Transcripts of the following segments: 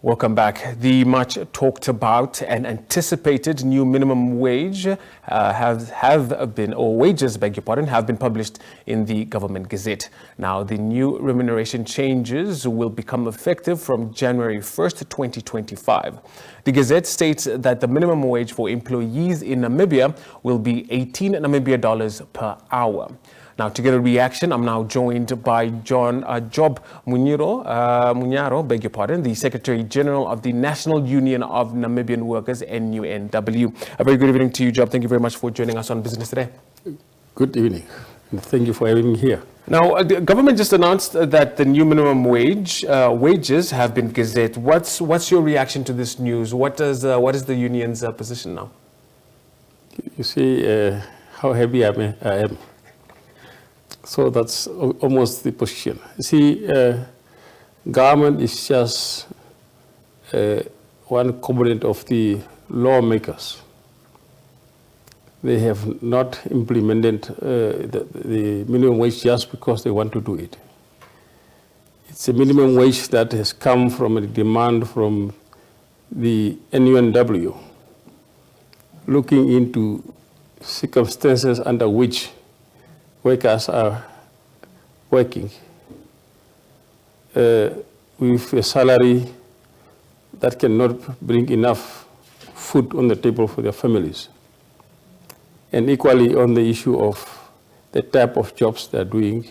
Welcome back. The much talked about and anticipated new minimum wage wages, beg your pardon, have been published in the government gazette. Now, the new remuneration changes will become effective from January 1st, 2025. The gazette states that the minimum wage for employees in Namibia will be 18 Namibia dollars per hour. Now, to get a reaction, I'm now joined by Job Muniaro, beg your pardon, the Secretary General of the National Union of Namibian Workers, NUNW. A very good evening to you, Job. Thank you very much for joining us on Business Today. Good evening. Thank you for having me here. Now, the government just announced that the new minimum wages have been gazetted. What's your reaction to this news? What is the union's position now? You see how happy I am. So that's almost the position. You see, government is just one component of the lawmakers. They have not implemented the minimum wage just because they want to do it. It's a minimum wage that has come from a demand from the NUNW, looking into circumstances under which workers are working with a salary that cannot bring enough food on the table for their families. And equally on the issue of the type of jobs they're doing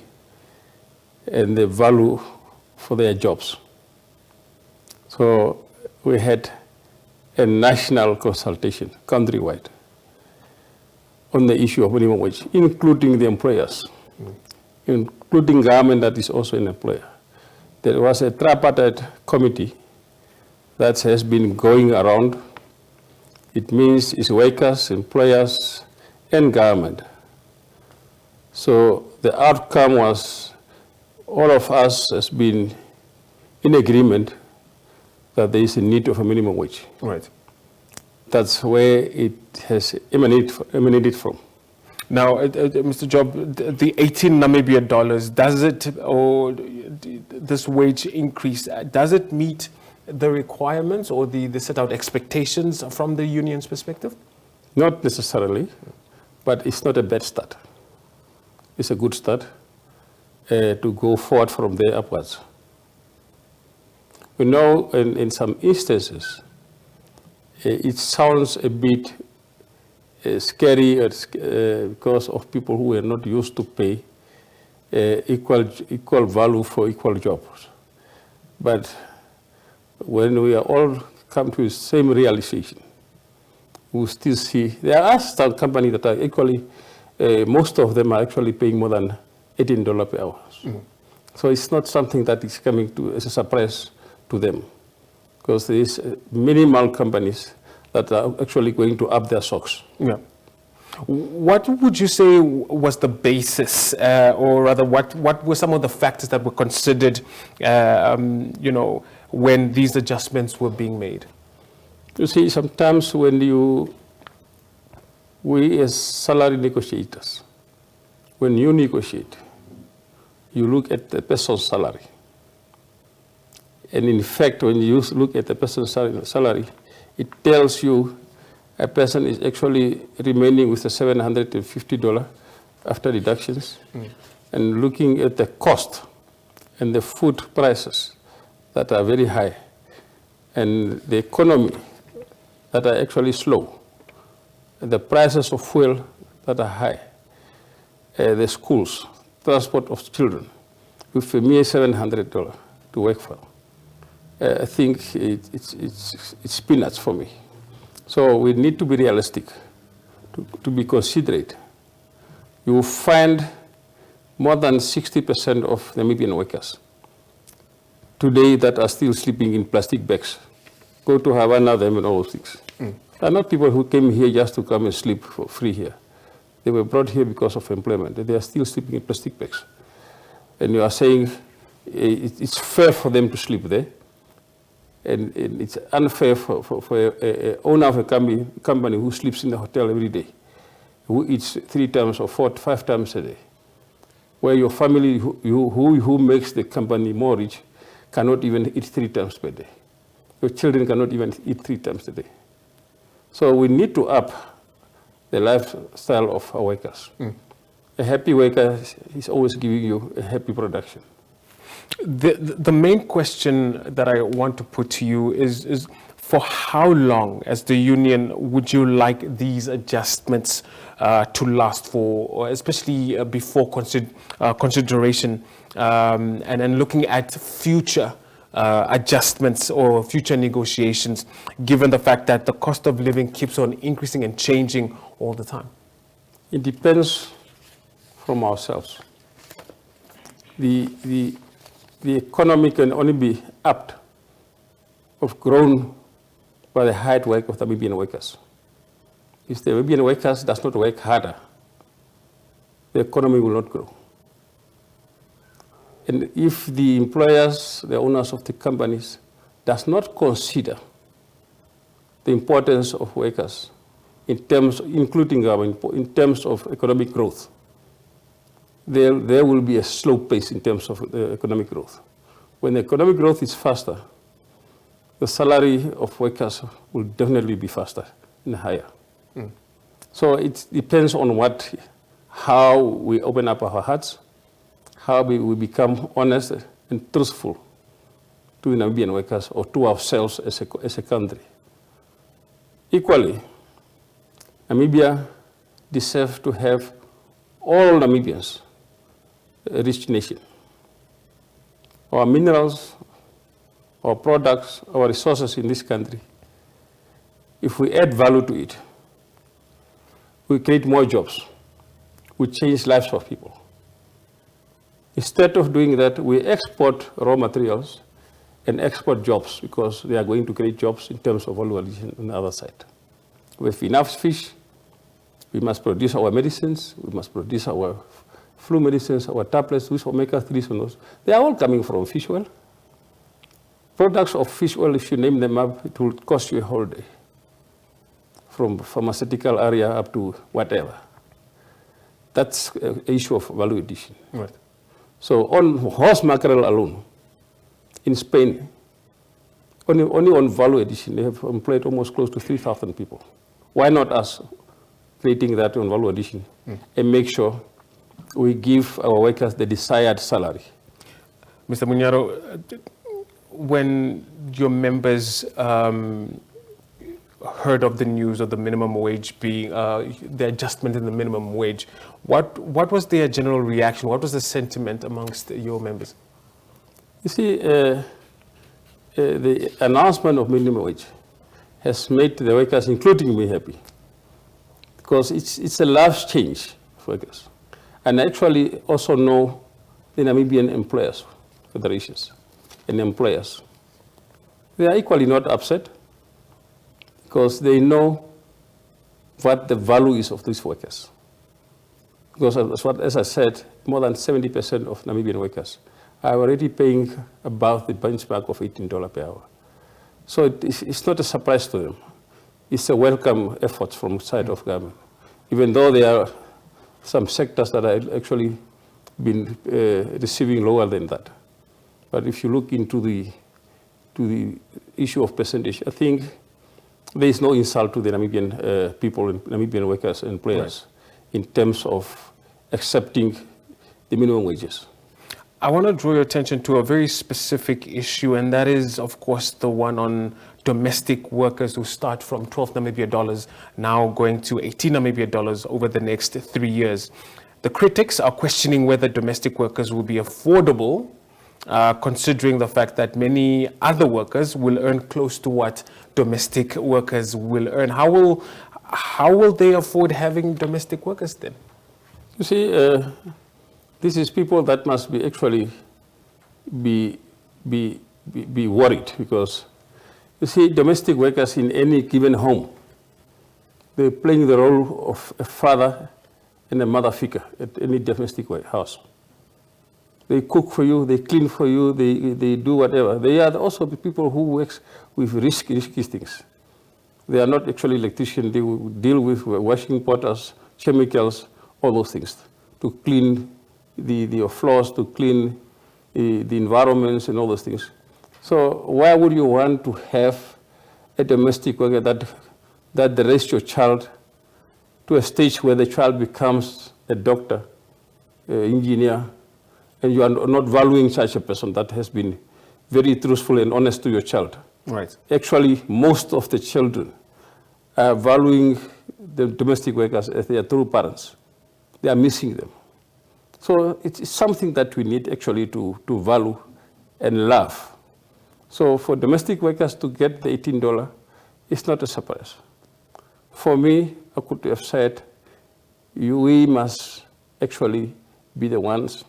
and the value for their jobs. So we had a national consultation, countrywide, on the issue of minimum wage, including the employers, including government that is also an employer. There was a tripartite committee that has been going around. It means it's workers, employers, and government. So the outcome was all of us has been in agreement that there is a need of a minimum wage. Right. That's where it has emanated from. Now, Mr. Job, the 18 Namibia dollars, does it, or this wage increase, does it meet the requirements or the set out expectations from the union's perspective? Not necessarily, but it's not a bad start. It's a good start to go forward from there upwards. We know in some instances, it sounds a bit scary because of people who are not used to pay equal value for equal jobs. But when we are all come to the same realization, we still see there are some companies that are equally, most of them are actually paying more than $18 per hour. Mm-hmm. So it's not something that is coming to as a surprise to them, because there is minimal companies that are actually going to up their socks. Yeah. What would you say was the basis, or rather, what were some of the factors that were considered, when these adjustments were being made? You see, sometimes when we as salary negotiators, when you negotiate, you look at the person's salary. And in fact, when you look at the person's salary, it tells you a person is actually remaining with the $750 after deductions. And looking at the cost and the food prices that are very high, and the economy that are actually slow, and the prices of fuel that are high, the schools, transport of children, with a mere $700 to work for. I think it's peanuts for me. So we need to be realistic, to be considerate. You will find more than 60% of Namibian workers today that are still sleeping in plastic bags. Go to Havana, them and all those things. There are not people who came here just to come and sleep for free here. They were brought here because of employment. They are still sleeping in plastic bags. And you are saying it's fair for them to sleep there. And it's unfair for an owner of a company who sleeps in the hotel every day, who eats 3 times or 4 to 5 times a day, where your family who makes the company more rich cannot even eat 3 times per day. Your children cannot even eat 3 times a day. So we need to up the lifestyle of our workers. A happy worker is always giving you a happy production. The main question that I want to put to you is for how long, as the union, would you like these adjustments to last for, or especially before consideration and looking at future adjustments or future negotiations, given the fact that the cost of living keeps on increasing and changing all the time? It depends from ourselves. The economy can only be upped or grown by the hard work of the Namibian workers. If the Namibian workers does not work harder, the economy will not grow. And if the employers, the owners of the companies, does not consider the importance of workers in terms, including government, in terms of economic growth, there will be a slow pace in terms of economic growth. When the economic growth is faster, the salary of workers will definitely be faster and higher. So it depends on how we open up our hearts, how we become honest and truthful to the Namibian workers or to ourselves as a country. Equally, Namibia deserves to have all Namibians a rich nation. Our minerals, our products, our resources in this country, if we add value to it, we create more jobs, we change lives of people. Instead of doing that, we export raw materials and export jobs because they are going to create jobs in terms of value addition on the other side. With enough fish, we must produce our medicines, we must produce our flu medicines, our tablets, which omega-3s, they are all coming from fish oil. Products of fish oil, if you name them up, it will cost you a whole day, from pharmaceutical area up to whatever. That's an issue of value addition. Right. So on horse mackerel alone, in Spain, only on value addition, they have employed almost close to 3,000 people. Why not us creating that on value addition and make sure we give our workers the desired salary? Mr. Muniaro, when your members heard of the news of the minimum wage being, the adjustment in the minimum wage, what was their general reaction? What was the sentiment amongst your members? You see, the announcement of minimum wage has made the workers, including me, happy. Because it's a large change for workers. And I actually also know the Namibian employers, federations, and employers. They are equally not upset because they know what the value is of these workers. Because as I said, more than 70% of Namibian workers are already paying above the benchmark of $18 per hour. So it's not a surprise to them. It's a welcome effort from the side of government, even though there are some sectors that are actually been receiving lower than that. But if you look into the issue of percentage, I think there is no insult to the Namibian people, Namibian workers and employers, in terms of accepting the minimum wages. I want to draw your attention to a very specific issue, and that is, of course, the one on domestic workers who start from 12 Namibia dollars, now going to 18 Namibia dollars over the next 3 years. The critics are questioning whether domestic workers will be affordable, considering the fact that many other workers will earn close to what domestic workers will earn. How will they afford having domestic workers then? You see, this is people that must be actually be worried, because you see, domestic workers in any given home, they're playing the role of a father and a mother figure at any domestic house. They cook for you, they clean for you, they do whatever. They are also the people who work with risky things. They are not actually electricians, they will deal with washing potters, chemicals, all those things, to clean the floors, to clean the environments and all those things. So why would you want to have a domestic worker that raised your child to a stage where the child becomes a doctor, engineer, and you are not valuing such a person that has been very truthful and honest to your child? Right. Actually, most of the children are valuing the domestic workers as their true parents. They are missing them. So it's something that we need actually to value and love. So for domestic workers to get the $18, it's not a surprise. For me, I could have said, we must actually be the ones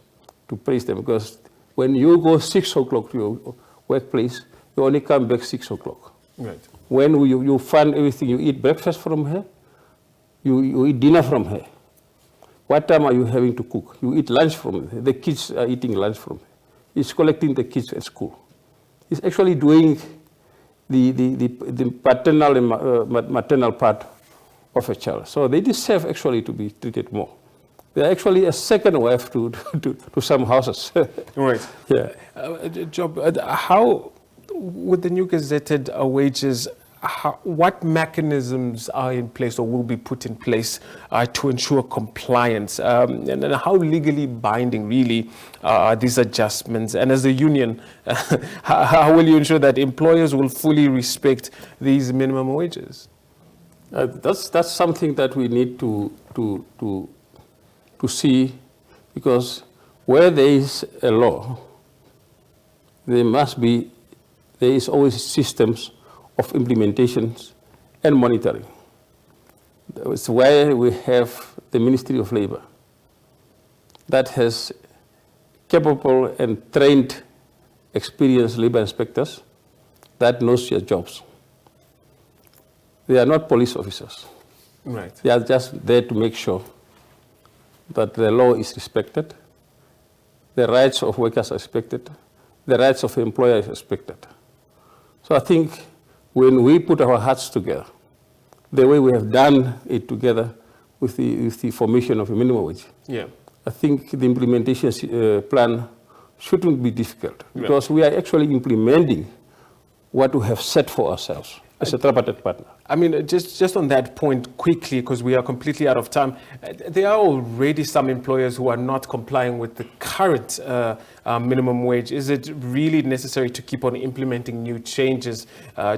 to praise them, because when you go 6 o'clock to your workplace, you only come back 6 o'clock. Right. When you find everything, you eat breakfast from her, you eat dinner from her. What time are you having to cook? You eat lunch from her. The kids are eating lunch from her. He's collecting the kids at school. He's actually doing the paternal and maternal part of a child. So they deserve actually to be treated more. They're actually a second wife to some houses. Right. Yeah. Job, how, with the new gazetted wages, what mechanisms are in place or will be put in place to ensure compliance? And how legally binding really are these adjustments? And as a union, how will you ensure that employers will fully respect these minimum wages? That's something that we need to see, because where there is a law, there is always systems of implementations and monitoring. That's why we have the Ministry of Labor that has capable and trained, experienced labor inspectors that knows their jobs. They are not police officers. Right. They are just there to make sure that the law is respected, the rights of workers are respected, the rights of employers are respected. So I think when we put our hearts together, the way we have done it together with the formation of a minimum wage, yeah, I think the implementation plan shouldn't be difficult, because we are actually implementing what we have set for ourselves as a tripartite partner. I mean, just on that point quickly, because we are completely out of time, there are already some employers who are not complying with the current minimum wage. Is it really necessary to keep on implementing new changes,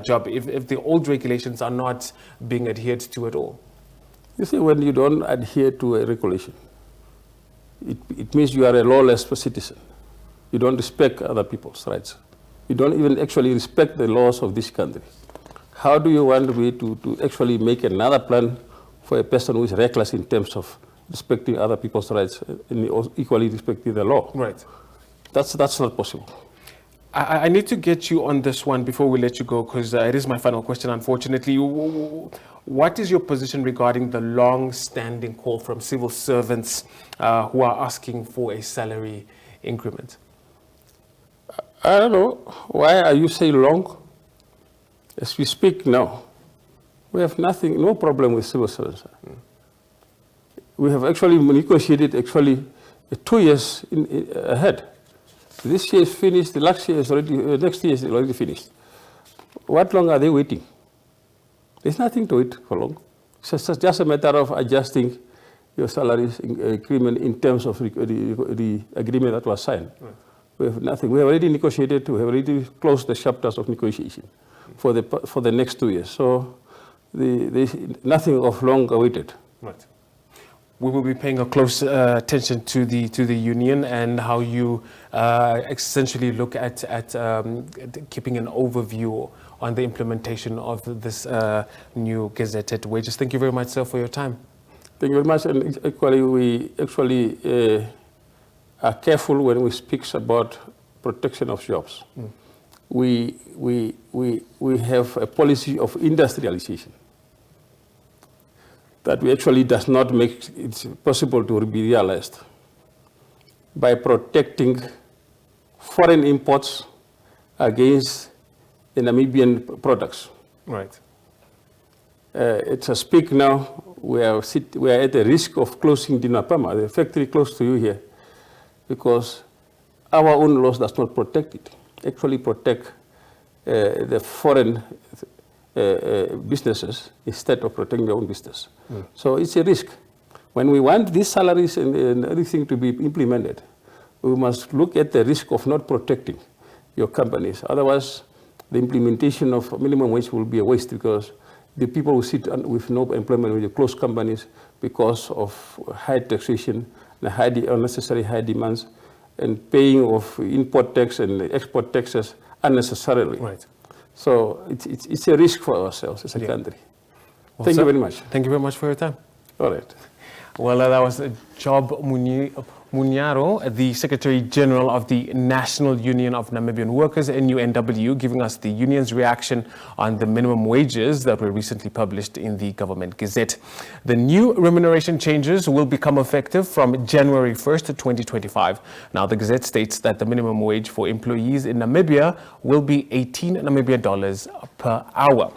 Job, if the old regulations are not being adhered to at all? You see, when you don't adhere to a regulation, it means you are a lawless citizen. You don't respect other people's rights. You don't even actually respect the laws of this country. How do you want me to actually make another plan for a person who is reckless in terms of respecting other people's rights and equally respecting the law? Right. That's not possible. I need to get you on this one before we let you go, because it is my final question, unfortunately. What is your position regarding the long-standing call from civil servants who are asking for a salary increment? I don't know. Why are you saying long? As we speak now, we have no problem with civil servants. We have actually negotiated 2 years ahead. This year is finished, the next year is already finished. What long are they waiting? There's nothing to wait for long. It's just a matter of adjusting your salary agreement in terms of the agreement that was signed. Right. We have nothing. We have already negotiated, we have already closed the chapters of negotiation for the next 2 years. So there's nothing of long awaited. Right. We will be paying a close attention to the union and how you essentially look at keeping an overview on the implementation of this new gazetted wages. Thank you very much, sir, for your time. Thank you very much. And equally, we actually are careful when we speak about protection of jobs. Mm. We have a policy of industrialization that we actually does not make it possible to be realized by protecting foreign imports against the Namibian products. Right. It's a speak now, we are at the risk of closing Dinapama, the factory close to you here, because our own laws does not protect it. Actually protect the foreign businesses instead of protecting their own business. So it's a risk. When we want these salaries and everything to be implemented, we must look at the risk of not protecting your companies. Otherwise, the implementation of minimum wage will be a waste, because the people who sit with no employment will close companies because of high taxation and unnecessary high demands, and paying of import tax and export taxes unnecessarily. Right. So it's a risk for ourselves as a country. Well, Thank you very much. Thank you very much for your time. All right. Well, that was Job Muniaro, the Secretary General of the National Union of Namibian Workers, NUNW, giving us the union's reaction on the minimum wages that were recently published in the Government Gazette. The new remuneration changes will become effective from January 1st, 2025. Now, the Gazette states that the minimum wage for employees in Namibia will be 18 Namibian dollars per hour.